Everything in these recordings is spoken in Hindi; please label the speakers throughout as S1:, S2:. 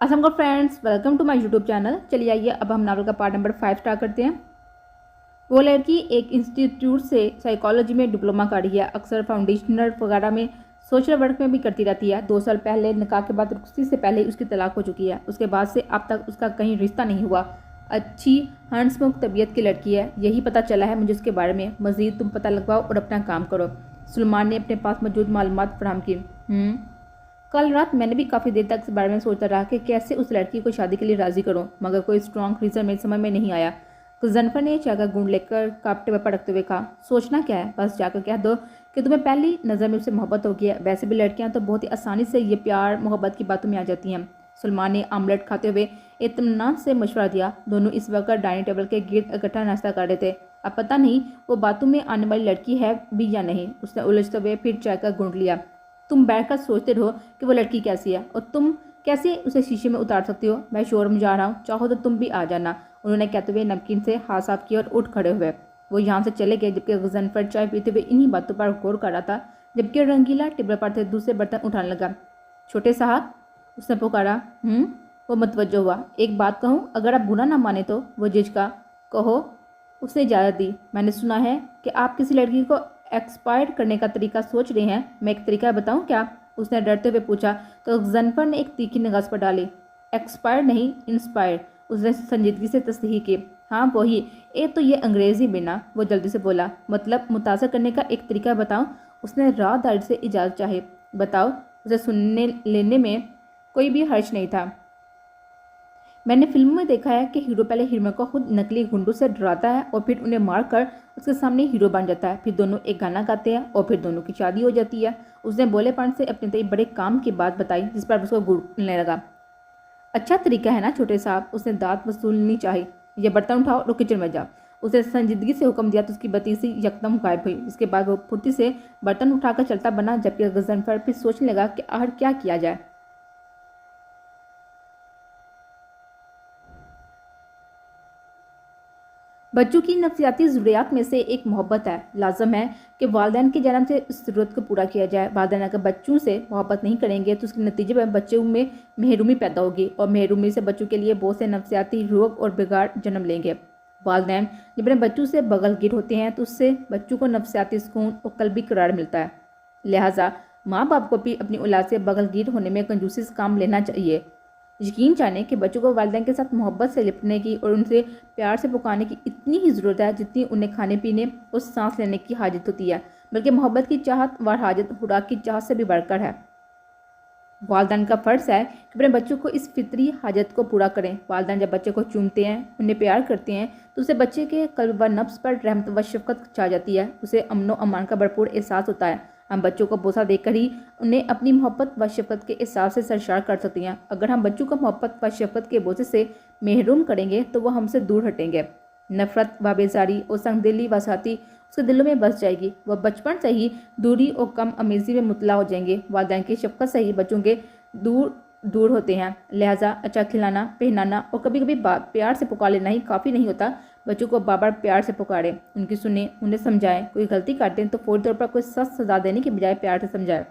S1: Aslam friends, welcome to my YouTube channel. चलिए आइए अब हम नावल का पार्ट नंबर 5 स्टार्ट करते हैं। वो लड़की एक इंस्टीट्यूट से साइकोलॉजी में डिप्लोमा कर रही है। अक्सर फाउंडेशनल वगैरह में सोशल वर्क में भी करती रहती है। 2 साल पहले निकाह के बाद रुखसती से पहले उसकी तलाक हो चुकी है। उसके बाद से अब तक उसका कहीं रिश्ता नहीं हुआ। अच्छी हंसमुख तबीयत की लड़की है, यही पता चला है मुझे उसके बारे में। मज़ीद तुम पता लगवाओ और अपना काम करो। सुलेमान ने अपने पास मौजूद मालूमात फराहम की। कल रात मैंने भी काफ़ी देर तक इस बारे में सोचता रहा कि कैसे उस लड़की को शादी के लिए राज़ी करूं, मगर कोई स्ट्रॉन्ग रीज़न मेरे समझ में नहीं आया। जनफर ने चाय का घूंट लेकर कांपते हुए पटकते हुए कहा, सोचना क्या है, बस जाकर कह दो कि तुम्हें पहली नज़र में उससे मोहब्बत हो गई है। वैसे भी लड़कियां तो बहुत ही आसानी से ये प्यार मोहब्बत की बातों में आ जाती हैं। सुलेमान ने आमलेट खाते हुए इत्मीनान से मशवरा दिया। दोनों इस वक्त डाइनिंग टेबल के गिर्द इकट्ठा नाश्ता कर रहे थे। अब पता नहीं वो बातों में आने वाली लड़की है भी या नहीं। उसने उलझते हुए फिर चाय का घूंट लिया। तुम बैठकर सोचते रहो कि वो लड़की कैसी है और तुम कैसे उसे शीशे में उतार सकती हो। मैं शोरूम जा रहा हूँ, चाहो तो तुम भी आ जाना। उन्होंने कहते हुए नमकीन से हाथ साफ किया और उठ खड़े हुए। वो यहाँ से चले गए जबकि गजनफर चाय पीते हुए इन्हीं बातों पर गौर कर रहा था, जबकि रंगीला टेबल पर से दूसरे बर्तन उठाने लगा। छोटे साहब, उसने पुकारा। वो मतवज्जो हुआ। एक बात कहूँ, अगर आप बुरा ना माने तो। वो झिझका। कहो। उसने इजाज़त दी। मैंने सुना है कि आप किसी लड़की को एक्सपायर करने का तरीका सोच रहे हैं। मैं एक तरीका बताऊं क्या? उसने डरते हुए पूछा। तो जनफर ने एक तीखी निगाह पर डाली। एक्सपायर नहीं, इंस्पायर। उसने संजीदगी से तस्दीह की। हाँ वही। एक तो ये अंग्रेजी बिना। वो जल्दी से बोला। मतलब मुतासर करने का एक तरीका बताऊं? उसने राहदारी से इजाज़त चाही। बताओ। उसे सुनने लेने में कोई भी हर्ज नहीं था। मैंने फिल्मों में देखा है कि हीरो पहले हीरोइन को खुद नकली गुंडों से डराता है और फिर उन्हें मारकर उसके सामने हीरो बन जाता है। फिर दोनों एक गाना गाते हैं और फिर दोनों की शादी हो जाती है। उसने बोलेपन से अपने तय बड़े काम की बात बताई, जिस पर उसको गुड़ने लगा। अच्छा तरीका है ना छोटे साहब? उसने दांत वसूलनी चाही। ये बर्तन उठाओ और किचन में जाओ। उसे संजीदगी से हुक्म दिया तो उसकी बतीसी यकदम गायब हुई। इसके बाद वो फुर्ती से बर्तन उठाकर चलता बना, जबकि गजनफर फिर सोचने लगा कि आखिर क्या किया जाए। बच्चों की नफ्सियाती ज़रूरियात में से एक मोहब्बत है। लाजम है कि वालिदैन की जन्म से इस ज़रूरत को पूरा किया जाए। वालिदैन अगर बच्चों से मोहब्बत नहीं करेंगे तो उसके नतीजे में बच्चों में महरूमी पैदा होगी और महरूमी से बच्चों के लिए बहुत से नफ्सियाती रोग और बिगाड़ जन्म लेंगे। वालिदैन जब अपने बच्चों से बगलगिर होते हैं तो उससे बच्चों को नफ्सियाती सुकून और कल्बी करार मिलता है। लिहाजा माँ बाप को भी अपनी औलाद से बगलगिर होने में कंजूसी से काम लेना चाहिए। यकीन जाने कि बच्चों को वालिदैन के साथ मोहब्बत से लिपटने की और उनसे प्यार से पुकारने की इतनी ही ज़रूरत है जितनी उन्हें खाने पीने और सांस लेने की हाजत होती है, बल्कि मोहब्बत की चाहत व हाजत खुराक की चाहत से भी बढ़कर है। वालिदैन का फ़र्ज़ है कि अपने बच्चों को इस फितरी हाजत को पूरा करें। वालिदैन जब बच्चे को चूमते हैं, उन्हें प्यार करते हैं, तो उसे बच्चे के कल्ब व नफ्स पर रहमत व शफ़क़त छा जाती है। उसे अमन व अमान का भरपूर एहसास होता है। हम बच्चों को बोसा देकर ही उन्हें अपनी मोहब्बत व शफ़क़त के एहसास से सरशार कर सकते हैं। अगर हम बच्चों को मोहब्बत व शफ़क़त के बोझे से महरूम करेंगे तो वह हमसे दूर हटेंगे। नफ़रत व बेजारी और संगदिली व साथी उसके दिलों में बस जाएगी। वह बचपन से ही दूरी और कम अमेज़ी में मुतला हो जाएंगे। वालिदैन की शफ़क़त से ही बच्चों के दूर दूर होते हैं। लिहाजा अच्छा खिलाना, पहनाना और कभी कभी बात प्यार से पुकार लेना ही काफ़ी नहीं होता। बच्चों को बार बार प्यार से पुकारें, उनकी सुने, उन्हें समझाएं। कोई गलती करते हैं तो फौरी तौर पर कोई सख्त सजा देने के बजाय प्यार से समझाएं।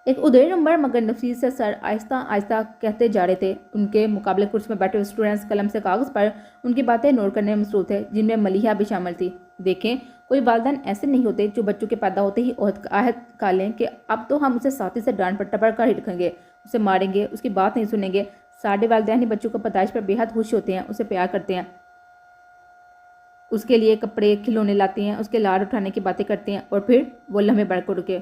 S1: एक उधेड़ नंबर मगर नफीस से सर आहिस्ता आहिस्ता कहते जा रहे थे। उनके मुकाबले कुर्सी में बैठे स्टूडेंट्स कलम से कागज़ पर उनकी बातें नोट करने में मसरूफ़ थे, जिनमें मलिहा भी शामिल थी। देखें, कोई वालिदैन ऐसे नहीं होते जो बच्चों के पैदा होते ही आहद कर लें कि अब तो हम उसे साथी से डांट पट्टा कर ही रखेंगे, उसे मारेंगे, उसकी बात नहीं सुनेंगे। साढ़े वालिदैन ही बच्चों को पैदाइश पर बेहद खुश होते हैं, उसे प्यार करते हैं, उसके लिए कपड़े खिलौने लाते हैं, उसके लाड उठाने की बातें करते हैं और फिर वो लम्हे बढ़कर रुके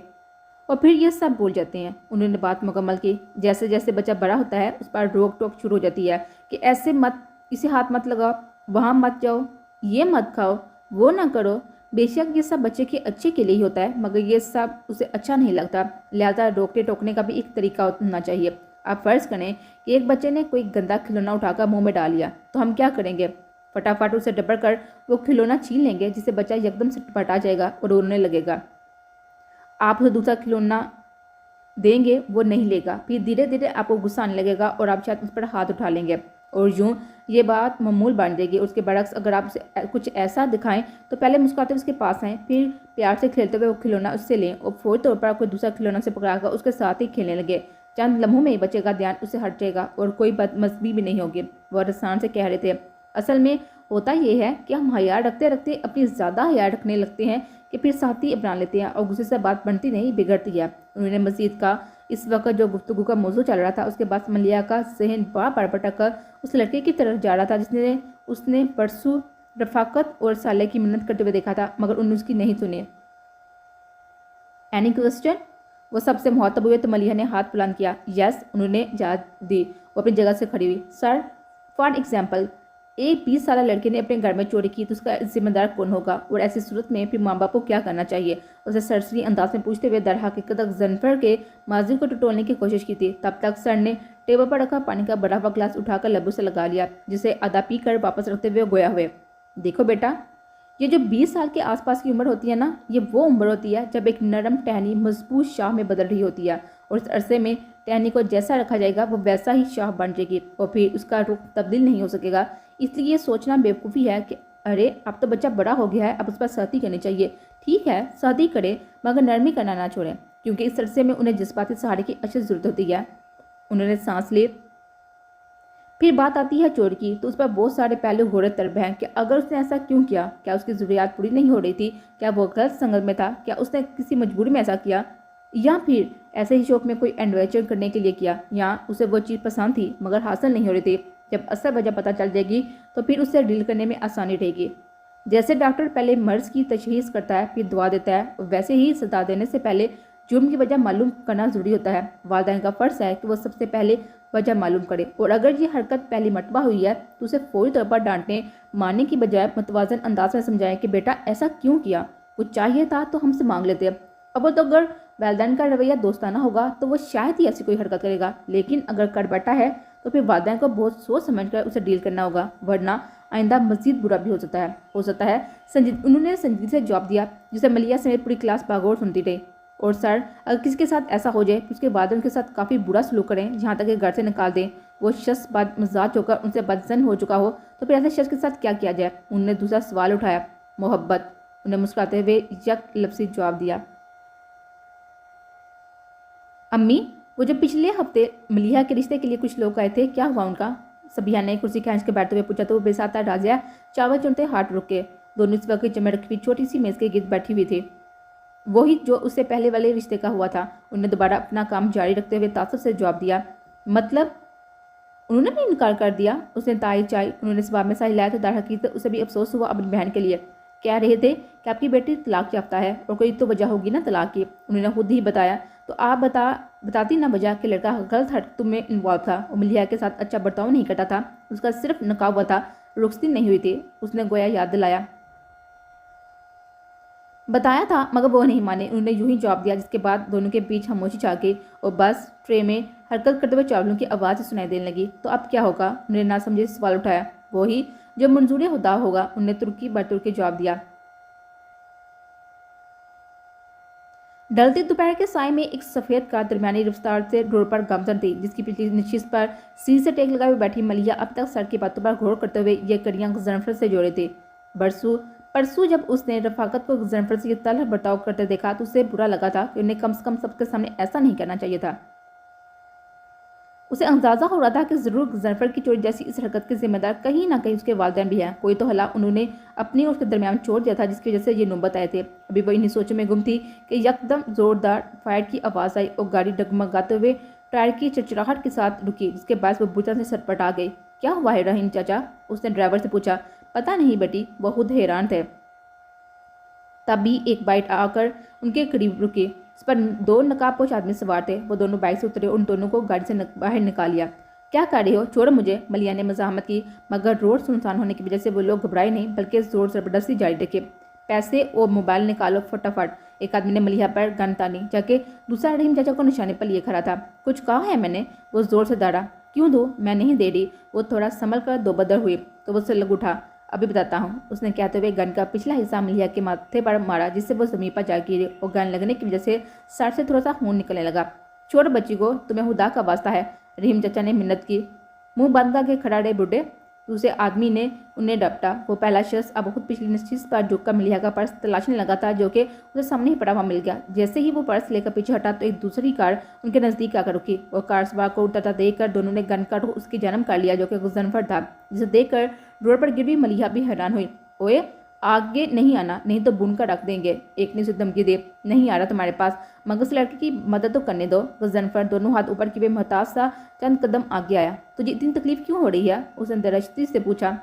S1: और फिर ये सब भूल जाते हैं। उन्होंने बात मुकम्मल की। जैसे जैसे बच्चा बड़ा होता है उस पर रोक टोक शुरू हो जाती है कि ऐसे मत, इसे हाथ मत लगाओ, वहाँ मत जाओ, ये मत खाओ, वो ना करो। बेशक ये सब बच्चे के अच्छे के लिए ही होता है, मगर ये सब उसे अच्छा नहीं लगता। लिहाजा रोकने टोकने का भी एक तरीका होना चाहिए। आप फ़र्ज़ करें कि एक बच्चे ने कोई गंदा खिलौना उठाकर मुँह में डाल लिया, तो हम क्या करेंगे? फटाफट उसे डबर कर वो खिलौना छीन लेंगे, जिससे बच्चा एकदम से पटा जाएगा और रोने लगेगा। आप उसे दूसरा खिलौना देंगे, वो नहीं लेगा। फिर धीरे धीरे आपको गुस्सा आने लगेगा और आप शायद उस पर हाथ उठा लेंगे और यूं ये बात मामूल बन जाएगी। उसके बरक्स अगर आप उसे कुछ ऐसा दिखाएं तो पहले मुस्कुराते हुए उसके पास आएँ, फिर प्यार से खेलते हुए वो खिलौना उससे लें और फौरी तौर पर कोई दूसरा खिलौना से पकड़ाकर उसके साथ ही खेलने लगे। चंद लम्हों में बच्चे का ध्यान उससे हट जाएगा और कोई बदमज़गी भी नहीं होगी। वह रसान से कह रहे थे, असल में होता यह है कि हम हया रखते रखते अपनी ज़्यादा हया रखने लगते हैं कि फिर साथी अपना लेते हैं और गुस्से से बात बनती नहीं बिगड़ती है। उन्होंने मजीद का इस वक्त जो गुफ्तगू का मौजू चल रहा था उसके बाद मलिया का जहन बार बार भटक कर उस लड़के की तरफ जा रहा था जिसने उसने परसों रफाकत और साले की मिन्नत करते हुए देखा था, मगर उन्होंने उसकी नहीं सुनी। Any question? वो सबसे मुहातब हुए तो मलिया ने हाथ बुलंद किया। यस, उन्होंने इजाज़त दी। वो अपनी जगह से खड़ी हुई। सर, फॉर एग्जाम्पल, एक 20 साल लड़के ने अपने घर में चोरी की तो उसका जिम्मेदार कौन होगा? और ऐसी सूरत में फिर माँ बाप को क्या करना चाहिए? उसे सरसरी अंदाज में पूछते हुए दर हकीकत जनफर के माजी को टटोलने की कोशिश की थी। तब तक सर ने टेबल पर रखा पानी का बड़ा हुआ ग्लास उठाकर लबों से लगा लिया, जिसे आधा पी कर वापस रखते हुए गोया हुए, देखो बेटा, ये जो 20 साल के आसपास की उम्र होती है ना, ये वो उम्र होती है जब एक नरम टहनी मजबूत शाह में बदल रही होती है और इस अरसे में टहनी को जैसा रखा जाएगा वो वैसा ही शाह बन जाएगी और फिर उसका रुख तब्दील नहीं हो सकेगा। इसलिए ये सोचना बेवकूफ़ी है कि अरे अब तो बच्चा बड़ा हो गया है, अब उस पर शादी करनी चाहिए। ठीक है, शादी करे, मगर नरमी करना ना छोड़ें, क्योंकि इस अरसे में उन्हें जज्बाती सहारे की अशद ज़रूरत होती है। उन्होंने सांस ली। फिर बात आती है चोर की, तो उस पर बहुत सारे पहलू घोड़े तरब हैं कि अगर उसने ऐसा क्यों किया? क्या उसकी ज़रूरियात पूरी नहीं हो रही थी? क्या वो गलत संगत में था? क्या उसने किसी मजबूरी में ऐसा किया, या फिर ऐसे ही शौक में कोई एडवेंचर करने के लिए किया, या उसे वो चीज़ पसंद थी मगर हासिल नहीं हो रही थी? जब असल वजह पता चल जाएगी तो फिर उससे डील करने में आसानी रहेगी। जैसे डॉक्टर पहले मर्ज की तशखीस करता है फिर दवा देता है, वैसे ही सजा देने से पहले जुर्म की वजह मालूम करना ज़रूरी होता है। वालिदैन का फ़र्ज़ है कि वो सबसे पहले वजह मालूम करे, और अगर ये हरकत पहली मरतबा हुई है तो उसे फौरी तौर पर डांटने मारने की बजाय मुतवाज़न अंदाज में समझाएं कि बेटा ऐसा क्यों किया, कुछ चाहिए था तो हमसे मांग लेते। अब तो अगर वालिदैन का रवैया दोस्ताना होगा तो वो शायद ही ऐसी कोई हरकत करेगा, लेकिन अगर कर बैठा है तो फिर वालिदैन को बहुत सोच समझ कर उसे डील करना होगा, वरना आइंदा मजीद बुरा भी हो सकता है। उन्होंने संजीदगी से जवाब दिया, जिसे मलिया समेत पूरी क्लास बागौर सुनती रही। और सर, अगर किसी के साथ ऐसा हो जाए कि उसके बाद उनके साथ काफ़ी बुरा सलूक करें, जहाँ तक कि घर से निकाल दें, वो शख्स बाद मजाज होकर उनसे बदजन हो चुका हो, तो फिर ऐसे शख्स के साथ क्या किया जाए? उन्होंने दूसरा सवाल उठाया। मोहब्बत, उन्हें मुस्कुराते हुए यक लफ्ज़ी जवाब दिया। अम्मी, वो जो पिछले हफ्ते मलिया के रिश्ते के लिए कुछ लोग आए थे, क्या हुआ उनका? सबिया ने कुर्सी खींच के बैठते हुए पूछा तो वो बेसाता राजिया चावल चुनते हाथ रुक के। दोनों इस वक्त जमे रखी हुई छोटी सी मेज़ के गिर्द बैठी हुई थी, वही जो उससे पहले वाले रिश्ते का हुआ था। उन्होंने दोबारा अपना काम जारी रखते हुए तासुब से जवाब दिया। मतलब उन्होंने भी इनकार कर दिया? उसने ताई चाई उन्होंने जवाब में सा हिलाया तो दर हकीकत उसे भी अफसोस हुआ अपनी बहन के लिए। कह रहे थे कि आपकी बेटी तलाक याफ्ता है और कोई तो वजह होगी ना तलाक की। उन्होंने खुद ही बताया, तो आप बताती ना वजह कि लड़का गलत हरकतों में इन्वॉल्व था और मलिया के साथ अच्छा बर्ताव नहीं करता था, उसका सिर्फ नकाब हुआ था, रुखसती नहीं हुई थी। उसने गोया याद दिलाया। बताया था मगर वो नहीं माने। उन्होंने यूं ही जवाब दिया, जिसके बाद दोनों के बीच खामोशी छा गई और बस ट्रे में हरकत करते हुए चावलों की आवाज़ सुनाई देने लगी। तो अब क्या होगा? उन्होंने ना समझे सवाल उठाया। वो ही जो मंजूर खुदा होगा, उन्होंने तुर्की बर तुर्की जवाब दिया। ढलती दोपहर के साय में एक सफ़ेद कार दरमियानी रफ्तार से रोड पर गामजन थी, जिसकी पिछली नशिस्त पर सीट से टेक लगाए हुए बैठी मलिया अब तक सड़क की बातों पर गौर करते हुए ये कड़ियाँ जनफर से जोड़े थे। परसों जब उसने रफाकत को जनफर से तलह बर्ताव करते देखा तो उसे बुरा लगा था कि उन्हें कम से कम सबके सामने ऐसा नहीं करना चाहिए था। उसे अंदाज़ा हो रहा था कि ज़रूर जनफर की चोरी जैसी इस हरकत के जिम्मेदार कहीं ना कहीं उसके वालिदैन भी हैं। कोई तो हला उन्होंने अपनी और उसके दरमियान छोड़ दिया था, जिसकी वजह से ये नौबत आए थे। अभी वो इन्हीं सोचों में गुम थी कि यकदम ज़ोरदार फायर की आवाज़ आई और गाड़ी डगमगाते हुए टायर की चिड़चिड़ाहट के साथ रुकी, जिसके बाद वो बुरी तरह से सटपट आ गई। क्या हुआ है रहीम चाचा? उसने ड्राइवर से पूछा। पता नहीं बेटी, वो खुद हैरान थे। तभी एक बाइक आकर उनके करीब रुकी। इस पर 2 नकाबपोश आदमी सवार थे। वो दोनों बाइक से उतरे, उन दोनों को गाड़ी से बाहर निकाल लिया। क्या कर रहे हो? छोड़ो मुझे, मलिया ने मज़ाहमत की, मगर रोड सुनसान होने की वजह से वो लोग घबराए नहीं, बल्कि जोर ज़बरदस्ती जारी रखे। पैसे और मोबाइल निकालो फटाफट। एक आदमी ने मलिया पर गन तानी, जाके दूसरा रहीम चाचा को निशाने पर लिए खड़ा था। कुछ कहा है मैंने? वो जोर से दौड़ा। क्यों दो? मैं नहीं दे रही। वो थोड़ा संभल कर दो बदर हुई तो वो उससे लग उठा। अभी बताता हूँ, उसने कहते हुए गन का पिछला हिस्सा मलिया के माथे पर मारा, जिससे वो ज़मीन पर जा गिरी और गन लगने की वजह से सर से थोड़ा सा खून निकलने लगा। छोड़ बच्ची को, तुम्हें खुदा का वास्ता है, रहीम चाचा ने मिन्नत की। मुंह बंद करके खड़ा रहे बूढ़े। दूसरे आदमी ने उन्हें डपटा। वो पहला शख्स अब खुद पिछली नशीस पर झुककर मलिहा का पर्स तलाशने लगा था, जो कि उसे सामने ही पड़ा हुआ मिल गया। जैसे ही वो पर्स लेकर पीछे हटा तो एक दूसरी कार उनके नज़दीक आकर रुकी और कार सवार को उतरता देखकर दोनों ने गन काट उसकी जन्म कर लिया, जो कि गुजनफर था, जिसे देखकर रोड पर गिर भी मलिहा भी हैरान हुई। ओए, आगे नहीं आना, नहीं तो बुन कर रख देंगे, एक ने उसे धमकी दी। नहीं आ रहा तुम्हारे पास, मगर उस लड़के की मदद तो करने दो। गुजनफर दोनों हाथ ऊपर किए मोहताज सा चंद कदम आगे आया। तुझे इतनी तकलीफ क्यों हो रही है? उसने दरश्ती से पूछा।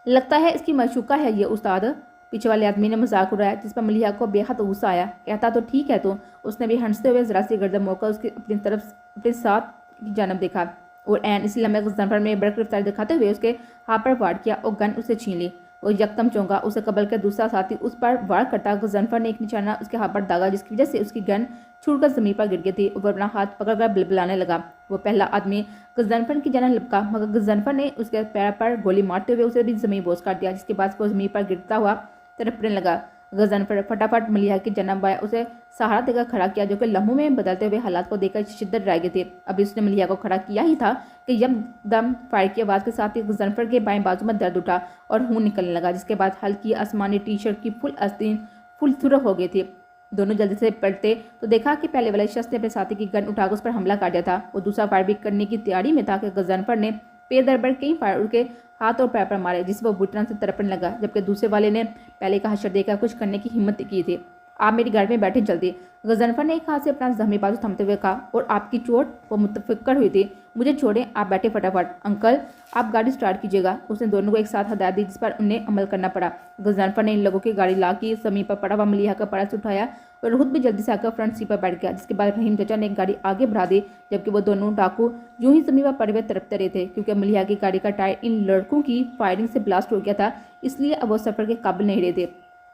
S1: लगता है इसकी मशूका है ये उस्ताद, पीछे वाले आदमी ने मजाक उड़ाया, जिस पर मलिहा को बेहद गुस्सा आया। कहता तो ठीक है तो। उसने भी हंसते हुए जरा सी गर्दन मोड़कर उसकी अपने साथ की जानब देखा और एन इसी लम्हे गुजनफर में बड़ी गिरफ्तारी दिखाते हुए उसके हाथ पर वार किया और गन उसे छीन ली। वो यकदम चौंका। उसे कबल कर दूसरा साथी उस पर वार करता गुजनफर ने एक निशाना उसके हाथ पर दागा, जिसकी वजह से उसकी गन छूटकर जमीन पर गिर गई थी। वो अपना हाथ पकड़कर बिलबिलाने लगा। वो पहला आदमी गुजनफर की जान लपका, मगर गुजनफर ने उसके पैर पर गोली मारते हुए उसे भी जमीन बोझ कर दिया, जिसके बाद वो जमीन पर गिरता हुआ तड़पने लगा। गुजनफर फटाफट मलिहा की जन्म बाया उसे सहारा देकर खड़ा किया, जो कि लम्हों में बदलते हुए हालात को देखकर शिद्दत डरा गए थे। अभी उसने मलिहा को खड़ा किया ही था कि यकदम फायर की आवाज़ के साथ ही गुजनफर के बाएं बाजू में दर्द उठा और खून निकलने लगा, जिसके बाद हल्की आसमानी टी शर्ट की फुल आस्तीन फुल सुरख हो गई थी। दोनों जल्दी से पलटे तो देखा कि पहले वाले शख्स ने अपने साथी की गन उठाकर उस पर हमला कर दिया था। वो दूसरा फायर भी करने की तैयारी में था कि गुजनफर ने पेदर कई फायर उनके हाथ और पैर पर मारे, जिससे वो बुरी तरह से तड़पने लगा, जबकि दूसरे वाले ने पहले का हशर देकर कुछ करने की हिम्मत की थी। आप मेरी गाड़ी में बैठे जल्दी, गुजनफर ने एक हाथ से अपना जख्मी बाजू थमते हुए कहा। और आपकी चोट? वो मुतफिक्र हुई थी। मुझे छोड़ें, आप बैठे फटाफट। अंकल, आप गाड़ी स्टार्ट कीजिएगा। उसने दोनों को एक साथ हदायत दी, जिस पर उन्हें अमल करना पड़ा। गुजनफर ने इन लोगों की गाड़ी ला की जमीन पर पड़ा हुआ मलिहा का पर्स उठाया और खुद भी जल्दी से आकर फ्रंट सीट पर बैठ गया, जिसके बाद रहीम चाचा ने गाड़ी आगे बढ़ा दी, जबकि वो दोनों डाकू यूं ही जमीन पर पड़े हुए तड़पते रहे थे, क्योंकि मलिहा की गाड़ी का टायर इन लड़कों की फायरिंग से ब्लास्ट हो गया था, इसलिए अब वो सफर के काबिल नहीं रहे थे।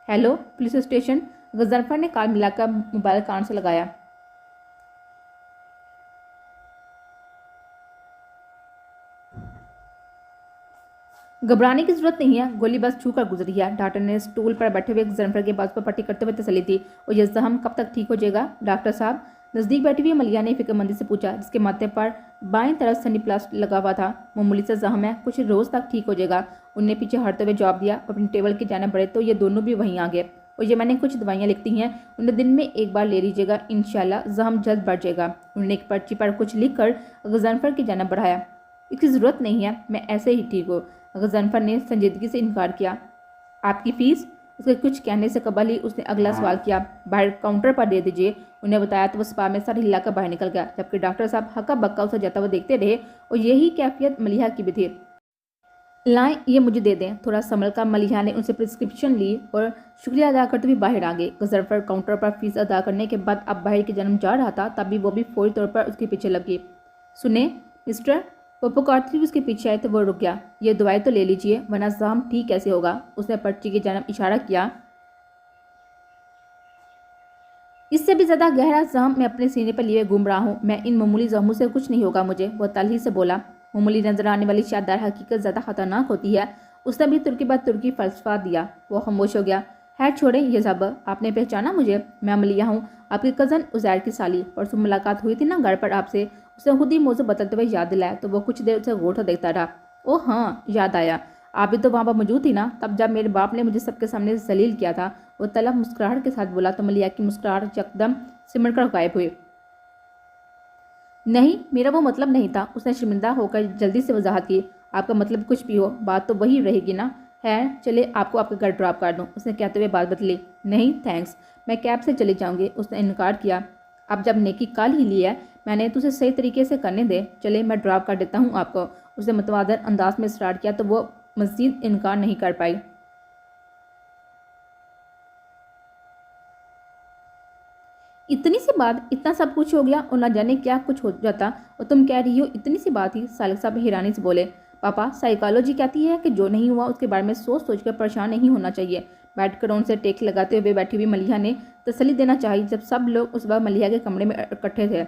S1: हेलो पुलिस स्टेशन, गुजनफर ने कान मिलाकर मोबाइल कान से लगाया। घबराने की जरूरत नहीं है, गोली बस छू कर गुजरी है। डॉक्टर ने स्टूल पर बैठे हुए गुजनफर के बाजू पर पट्टी करते हुए तसल्ली दी। और यह जख्म कब तक ठीक हो जाएगा डॉक्टर साहब? नज़दीक बैठी हुई मलिहा ने फिक्रमंदी से पूछा, जिसके माथे पर बाएं तरफ सनी प्लास्ट लगा हुआ था। मामूली सा जख्म है, कुछ रोज़ तक ठीक हो जाएगा। उनने पीछे हटते हुए जवाब दिया। अपनी टेबल की जाने बढ़े तो ये दोनों भी वहीं आ गए। और ये मैंने कुछ दवाइयाँ लिखती हैं, उन्हें दिन में एक बार ले लीजिएगा, इंशाल्लाह जख्म जल्द बढ़ जाएगा। उन्होंने एक पर्ची पर कुछ लिख कर गुजनफर की जाने बढ़ाया। इसकी ज़रूरत नहीं है, मैं ऐसे ही ठीक हूँ। गुजनफर ने संजीदगी से इनकार किया। आपकी फ़ीस? उसके कुछ कहने से कबल ही उसने अगला सवाल किया। बाहर काउंटर पर दे दीजिए। उन्हें बताया तो वो स्पा में सर हिलाकर बाहर निकल गया, जबकि डॉक्टर साहब हक्का बक्का उसे जाता हुआ देखते रहे। और यही कैफियत मलिहा की भी थी। लाएं, ये मुझे दे दें। थोड़ा संभल कर मलिहा ने उनसे प्रिस्क्रिप्शन ली और शुक्रिया अदा करते हुए बाहर आ गए। गुजनफर काउंटर पर फीस अदा करने के बाद अब बाहर की जन्म जा रहा था, तभी वो भी फौरी तौर पर उसके पीछे लगी। सुने मिस्टर, वो पुकारती हुई उसके पीछे आए तो वो रुक गया। ये दवाई तो ले लीजिए, वरना जख्म ठीक कैसे होगा? उसने पर्ची की जानब इशारा किया। इससे भी ज़्यादा गहरा जख्म मैं अपने सीने पर लिए घूम रहा हूँ। मैं इन मामूली जख्मों से कुछ नहीं होगा मुझे, वो तलही से बोला। मामूली नजर आने वाली शानदार हकीकत ज़्यादा खतरनाक होती है। उसने भी तुर्की बाद तुर्की फलसफा दिया। वो खामोश हो गया। खैर छोड़ें ये सब। आपने पहचाना मुझे? मैं मलिहा हूँ, आपकी कज़न उज़ैर की साली। परसों मुलाकात हुई थी ना घर पर आपसे। उसने खुद ही मौजूद बदलते हुए याद दिलाया तो वो कुछ देर उसे गौर से देखता रहा। ओह हाँ, याद आया, आप भी तो वहाँ पर मौजूद थी ना, तब जब मेरे बाप ने मुझे सबके सामने जलील किया था। वो तलब मुस्कुराहट के साथ बोला तो मलिहा की मुस्कुराहट यकदम सिमट कर गायब हुई। नहीं, मेरा वो मतलब नहीं था। उसने शर्मिंदा होकर जल्दी से वजाहत की। आपका मतलब कुछ भी हो, बात तो वही रहेगी ना। है, चले आपको आपके घर ड्रॉप कर दूँ, उसने कहते हुए बात बदली। नहीं थैंक्स, मैं कैब से चली जाऊँगी, उसने इनकार किया। अब जब नेकी काल ही ली है मैंने, तो उसे सही तरीके से करने दे। चले मैं ड्रॉप कर देता हूँ आपको, उसने मुतवाज़िन अंदाज में स्टार्ट किया तो वो मज़ीद इनकार नहीं कर पाई। इतनी सी बात, इतना सब कुछ हो गया और ना जाने क्या कुछ हो जाता, और तुम कह रही हो इतनी सी बात ही? सालिक साहब हैरानी से बोले। पापा, साइकोलॉजी कहती है कि जो नहीं हुआ उसके बारे में सोच सोच कर परेशान नहीं होना चाहिए। बैठकर उनसे टेक लगाते हुए बैठी हुई मलिहा ने तसल्ली देना चाहिए, जब सब लोग उस वक्त मलिहा के कमरे में इकट्ठे थे।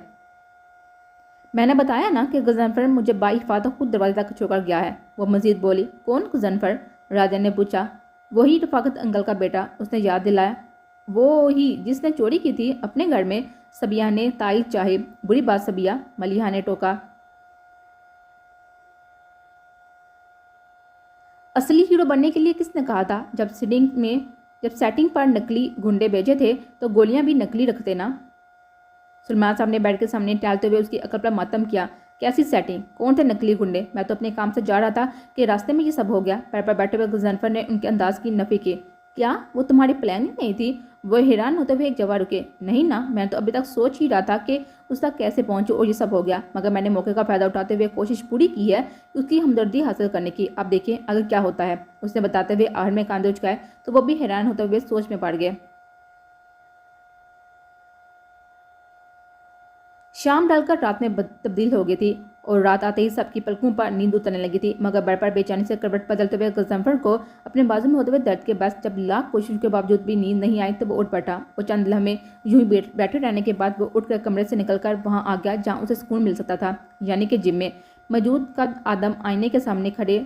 S1: मैंने बताया ना कि गुजनफर मुझे बाहिफाजत खुद दरवाजे तक छोड़कर गया है, वो मजीद बोली। कौन गुजनफर? राजा ने पूछा। वही रफाकत अंकल का बेटा, उसने याद दिलाया। वो ही जिसने चोरी की थी अपने घर में, सबिया ने तायद चाहे। बुरी बात सबिया, मलिहा ने टोका। असली हीरो बनने के लिए किसने कहा था? जब सेटिंग पर नकली गुंडे भेजे थे तो गोलियां भी नकली रखते ना। सलमान साहब ने बेड के सामने टहलते हुए उसकी अकल पर मातम किया। कैसी सेटिंग? कौन थे नकली गुंडे? मैं तो अपने काम से जा रहा था कि रास्ते में ये सब हो गया। पैर पर बैठे हुए गजनफर ने उनके अंदाज की नफी की। क्या वो तुम्हारी प्लानिंग नहीं थी? वो हैरान होते हुए एक जवाब रुके। नहीं ना, मैं तो अभी तक सोच ही रहा था कि उस तक कैसे पहुंचूं और ये सब हो गया, मगर मैंने मौके का फायदा उठाते हुए कोशिश पूरी की है उसकी हमदर्दी हासिल करने की। अब देखिए आगे क्या होता है। उसने बताते हुए आहट में कांधे उचकाए तो वो भी हैरान होते हुए सोच में पड़ गए। शाम ढलकर रात में तब्दील हो गई थी और रात आते ही सबकी पलकों पर नींद उतरने लगी थी, मगर बेड पर बेचैनी से करवट बदलते हुए गजनफर को अपने बाजू में होते हुए दर्द के बस जब लाख कोशिशों के बावजूद भी नींद नहीं आई तो वो उठ बैठा। वो चंद लम्हे यूं ही बैठे रहने के बाद वो उठकर कमरे से निकलकर वहां आ गया जहां उसे सुकून मिल सकता था, यानी कि जिम में मौजूद कद आदम आईने के सामने खड़े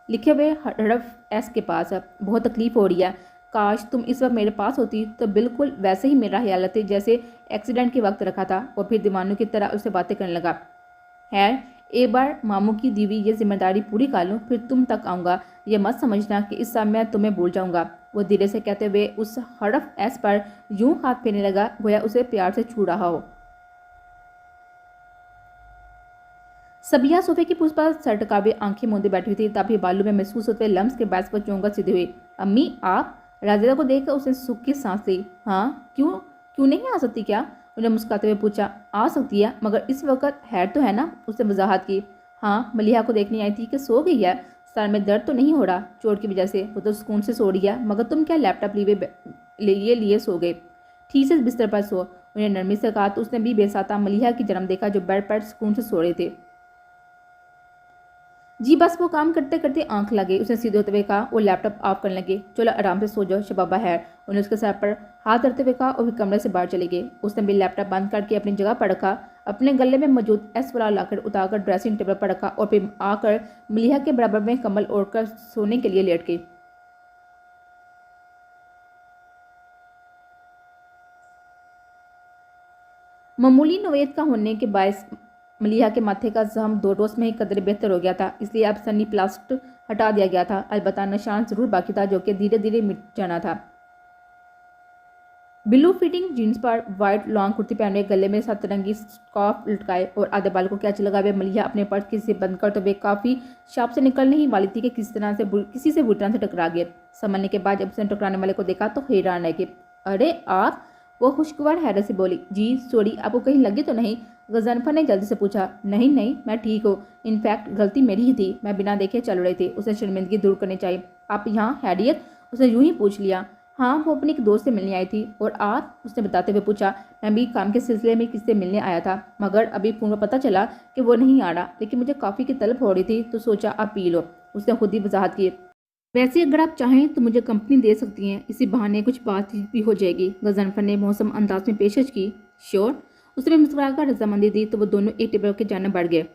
S1: लिखे हुए हरफ एस के पास। बहुत तकलीफ हो रही है, काश तुम इस वक्त मेरे पास होती तो बिल्कुल वैसे ही मेरा ख्याल थी जैसे एक्सीडेंट के वक्त रखा था। और फिर दीवानों की तरह उससे बातें करने लगा। खैर एक बार मामू की दी हुई ये जिम्मेदारी पूरी कर लूँ फिर तुम तक आऊँगा, ये मत समझना कि इस समय मैं तुम्हें भूल जाऊँगा। वो धीरे से कहते हुए उस हरफ एस पर यूं हाथ फेरने लगा गोया उसे प्यार से छू रहा हो। सबिया सोफे की पूछ पर सर टकावे आंखें मूंदे बैठी हुई थी, तभी बालू में महसूस होते लम्स के बैस पर चौंका सीधी हुई। अम्मी आप? राजेदा को देखकर उसने सुख की सांस ली। हाँ क्यों क्यों नहीं आ सकती क्या? उन्हें मुस्कुराते हुए पूछा। आ सकती है मगर इस वक्त हैर तो है ना, उसने वजाहत की। हाँ मलिहा को देखने आई थी कि सो गई है, सर में दर्द तो नहीं हो रहा चोट की वजह से, वो तो सुकून से सो रही है, मगर तुम क्या लैपटॉप लिए सो गए? ठीक से बिस्तर पर सो, उन्हें नरमी से कहा तो उसने भी बेसाता मलिहा की जन्म देखा जो बेड पर सुकून से सो रहे थे। जी बस वो काम करते करते आंख लगे, उसने सीधे होते हुए कहा। वो लैपटॉप ऑफ करने लगे। चलो आराम से सो जाओ शबाबा है, उन्हें उसके सर पर हाथ धरते हुए कहा और फिर कमरे से बाहर चले गए। उसने भी लैपटॉप बंद करके अपनी जगह पर रखा, अपने गले में मौजूद एस वाला लाकर उतारकर ड्रेसिंग टेबल पर रखा और फिर आकर मलिहा के बराबर में कम्बल ओढ़कर सोने के लिए लेट गई। मामूली नोयत का होने के बायस मलिहा के माथे का जख्म 2 रोज में ही कदर बेहतर हो गया था, इसलिए अब सनी प्लास्ट हटा दिया गया था। अलबत्ता निशान जरूर बाकी था जो कि धीरे धीरे मिट जाना था। ब्लू फिटिंग जीन्स पर वाइट लॉन्ग कुर्ती पहने, गले में सतरंगी स्कार्फ लटकाए और आधे बाल को कैच लगाए मलिहा अपने पर्स किसी से बंद करते हुए काफ़ी शॉप से निकलने ही वाली थी कि किसी से बुरी तरह से टकरा गए। संभलने के बाद जब उसने टकराने वाले को देखा तो हैरान रह गई। अरे आप? वो खुशगवार हैरत से बोली। जी सॉरी, आपको कहीं लगी तो नहीं? गजनफर ने जल्दी से पूछा। नहीं नहीं मैं ठीक हूँ, इनफैक्ट गलती मेरी ही थी, मैं बिना देखे चल रही थी। उसे शर्मिंदगी दूर करनी चाहिए। आप यहाँ हैरियत? उसने यूं ही पूछ लिया। हाँ वो अपनी एक दोस्त से मिलने आई थी। और आप? उसने बताते हुए पूछा। मैं भी काम के सिलसिले में किससे मिलने आया था, मगर अभी फोन पर पता चला कि वो नहीं आ रहा, लेकिन मुझे कॉफ़ी की तलब हो रही थी तो सोचा आप पी लो। उसने खुद ही वजाहत की। वैसे अगर आप चाहें तो मुझे कंपनी दे सकती हैं, इसी बहाने कुछ बातचीत भी हो जाएगी। गजनफर ने मौसम अंदाज में पेशकश की। श्योर, उसने मुस्कुराकर रजामंदी दी तो वो दोनों एक टेबल के जाने बढ़ गए।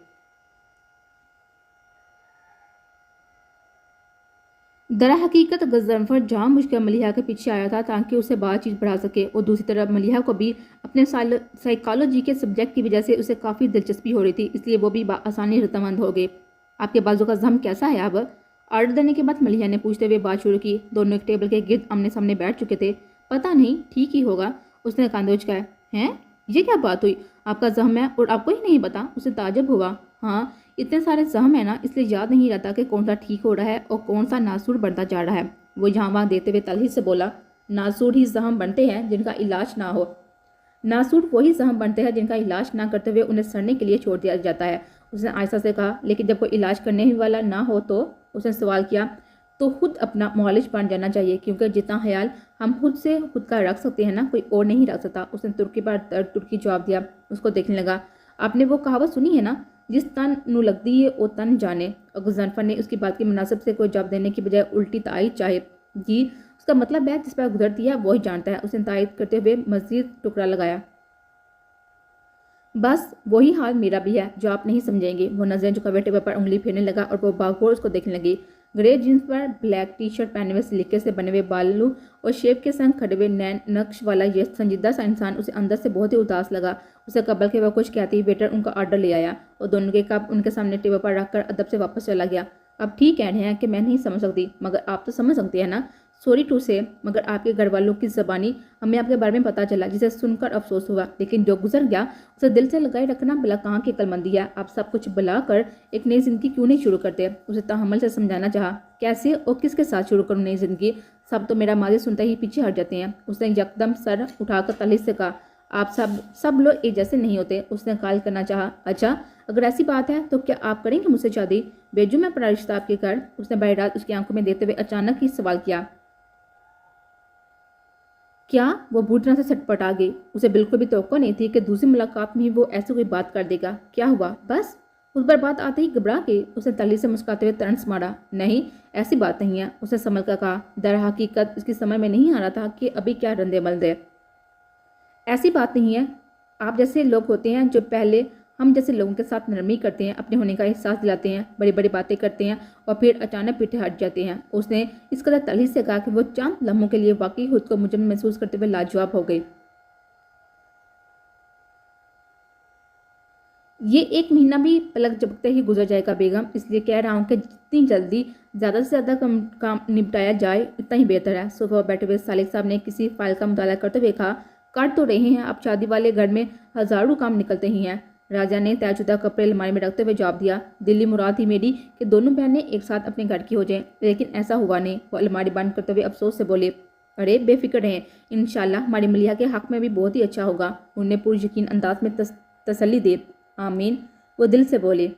S1: दरा हकीकत गजनफर जानबूझकर मलिहा के पीछे आया था ताकि उसे बातचीत बढ़ा सके, और दूसरी तरफ मलिहा को भी अपने साइकोलॉजी के सब्जेक्ट की वजह से उसे काफ़ी दिलचस्पी हो रही थी, इसलिए वो भी आसानी रजामंद हो गए। आपके बाजू का जख्म कैसा है? अब ऑर्डर देने के बाद मलिहा ने पूछते हुए बात शुरू की। दोनों एक टेबल के गिर्द आमने सामने बैठ चुके थे। पता नहीं, ठीक ही होगा, उसने कांधे उचकाए। हैं, ये क्या बात हुई? आपका जख्म है और आपको ही नहीं पता? उसे ताज्जुब हुआ। हाँ इतने सारे जख्म है ना, इसलिए याद नहीं रहता कि कौन सा ठीक हो रहा है और कौन सा नासूर बनता जा रहा है। वो यहाँ वहाँ देते हुए तलही से बोला। नासूर ही जख्म बनते हैं जिनका इलाज ना हो। नासूर वही जख्म बनते हैं जिनका इलाज ना करते हुए उन्हें सड़ने के लिए छोड़ दिया जाता है, उसने आयशा से कहा। लेकिन जब कोई इलाज करने ही वाला ना हो तो? उसने सवाल किया। तो खुद अपना मुआलिज बन जाना चाहिए, क्योंकि जितना ख्याल हम खुद से खुद का रख सकते हैं ना, कोई और नहीं रख सकता। उसने तुर्की पर तुर्की जवाब दिया। उसको देखने लगा। आपने वो कहावत सुनी है ना, जिस तन नू लगती है वो तन जाने? और गजनफर ने उसकी बात की मुनासिब से कोई जवाब देने की बजाय उल्टी तायद चाहे। जी उसका मतलब है जिस पर गुजरती है वही जानता है, उसने तायद करते हुए मजीद टुकड़ा लगाया। बस वही हाल मेरा भी है जो आप नहीं समझेंगे। वो नजरें झुकाए टेबल पर उंगली फेरने लगा और वो बागौर उसको देखने लगी। ग्रे जींस पर ब्लैक टी शर्ट पहने हुए, सिलिके से बने हुए बालू और शेप के संग खड़े हुए नैन नक्श वाला ये संजीदा सा इंसान उसे अंदर से बहुत ही उदास लगा। उसे कबल के वह कुछ कहती वेटर उनका ऑर्डर ले आया और दोनों के कप उनके सामने टेबल पर रखकर अदब से वापस चला गया। आप ठीक कह रहे हैं कि मैं नहीं समझ सकती, मगर आप तो समझ सकते हैं ना। सॉरी टू से, मगर आपके घर वालों की ज़बानी हमें आपके बारे में पता चला, जिसे सुनकर अफसोस हुआ, लेकिन जो गुजर गया उसे दिल से लगाए रखना भला कहाँ की अक्लमंदी है। आप सब कुछ बुलाकर एक नई जिंदगी क्यों नहीं शुरू करते? उसे तहम्मुल से समझाना चाहा। कैसे और किसके साथ शुरू करूँ नई जिंदगी? सब तो मेरा माजी सुनते ही पीछे हट जाते हैं। उसने यकदम सर उठाकर तलीस से कहा, आप सब लोग एक जैसे नहीं होते। उसने कायल करना चाहा। अच्छा, अगर ऐसी बात है तो क्या आप करेंगे मुझसे शादी? भेजूं मैं अपना रिश्ता आपके घर? उसने बहरहाल उसकी आंखों में देखते हुए अचानक ही सवाल किया। क्या? वो बुरी तरह से छटपटा गई। उसे बिल्कुल भी तवक्को नहीं थी कि दूसरी मुलाकात में ही वो ऐसी कोई बात कर देगा। क्या हुआ? बस उस पर बात आते ही घबरा गई। उसने तली से मुस्कुराते हुए तरस मारा। नहीं, ऐसी बात नहीं है, उसने संभल कर कहा। दर हकीकत उसकी समझ में नहीं आ रहा था कि अभी क्या रंदे बंदे। ऐसी बात नहीं है। आप जैसे लोग होते हैं जो पहले हम जैसे लोगों के साथ नरमी करते हैं, अपने होने का एहसास दिलाते हैं, बड़ी बड़ी बातें करते हैं और फिर अचानक पीछे हट जाते हैं। उसने इस कदर तलही से कहा कि वो चंद लम्हों के लिए वाकई खुद को मुजरिम महसूस करते हुए लाजवाब हो गई। ये 1 महीना भी पलक झपकते ही गुजर जाएगा बेगम, इसलिए कह रहा हूँ कि जितनी जल्दी ज़्यादा से ज़्यादा काम निपटाया जाए उतना ही बेहतर है। सोफा पर बैठे हुए सालिक साहब ने किसी फाइल का मुताला करते हुए कहा, कर तो रहे हैं, अब शादी वाले घर में हज़ारों काम निकलते ही हैं। राजा ने तयशुदा कपड़े अलमारी में रखते हुए जवाब दिया। दिल्ली मुराद थी मेरी कि दोनों बहनें एक साथ अपने घर की हो जाएं, लेकिन ऐसा हुआ नहीं। वो अलमारी बंद करते हुए अफसोस से बोले, अरे बेफिक्र रहें, इंशाल्लाह हमारी मलिया के हक में भी बहुत ही अच्छा होगा। उन्हें पूरी यकीन अंदाज में तसल्ली दे। आमीन, वो दिल से बोले।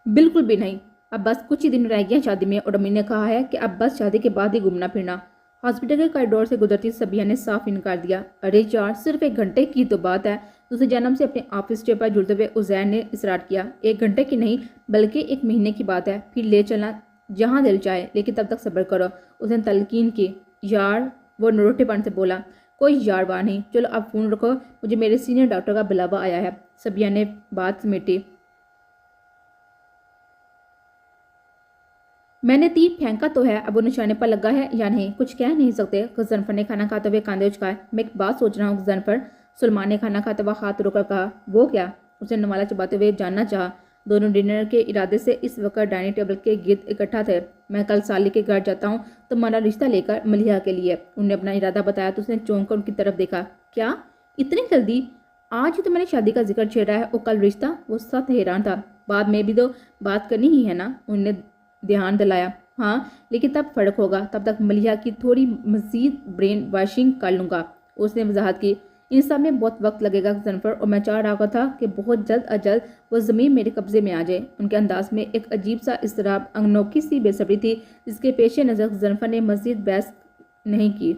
S1: बिल्कुल भी नहीं, अब बस कुछ ही दिन रह गए शादी में और अम्मी ने कहा है कि अब बस शादी के बाद ही घूमना फिरना। हॉस्पिटल के कॉरिडोर से गुजरती सबिया ने साफ इनकार दिया। अरे यार, सिर्फ 1 घंटे की तो बात है। दूसरे जन्म से अपने ऑफिस स्टे पर जुड़ते हुए उजैर ने इसरार किया। 1 घंटे की नहीं बल्कि 1 महीने की बात है, फिर ले चलना जहाँ दिल चाहे, लेकिन तब तक सब्र करो। उसने तलकीन की। यार, वो नरोटेपन से बोला, कोई यार वार नहीं, चलो अब फ़ोन रखो, मुझे मेरे सीनियर डॉक्टर का बुलावा आया है। सबिया ने बात समेटी। मैंने तीर फेंका तो है, अब वो निशाने पर लगा है या नहीं कुछ कह नहीं सकते। गजनफर ने खाना खाते हुए कांधे उचकाए। मैं एक बात सोच रहा हूँ गजनफर, सुलमान ने खाना खाते हुए हाथ रोकर कहा। वो क्या? उसने नवाला चबाते हुए जानना चाहा। दोनों डिनर के इरादे से इस वक्त डाइनिंग टेबल के गिर्द इकट्ठा थे। मैं कल साली के घर जाता हूँ तुम्हारा रिश्ता लेकर मलिहा के लिए। उन्होंने अपना इरादा बताया तो उसने चौंक कर उनकी तरफ देखा। क्या इतनी जल्दी? आज ही तो मैंने शादी का जिक्र छेड़ा है और कल रिश्ता? वो सख्त हैरान था। बाद में भी तो बात करनी ही है ना, उन्होंने ध्यान दिलाया। हाँ, लेकिन तब फर्क होगा, तब तक मलिहा की थोड़ी मजीद ब्रेन वॉशिंग कर लूँगा। उसने वजाहत की। इन सब में बहुत वक्त लगेगा जनफर, और मैं चाह रहा था कि बहुत जल्द अज जल्द वो ज़मीन मेरे कब्जे में आ जाए। उनके अंदाज में एक अजीब सा इसराब, अनोखी सी बेसब्री थी, जिसके पेश नज़र जनफर ने मजीद बहस नहीं की।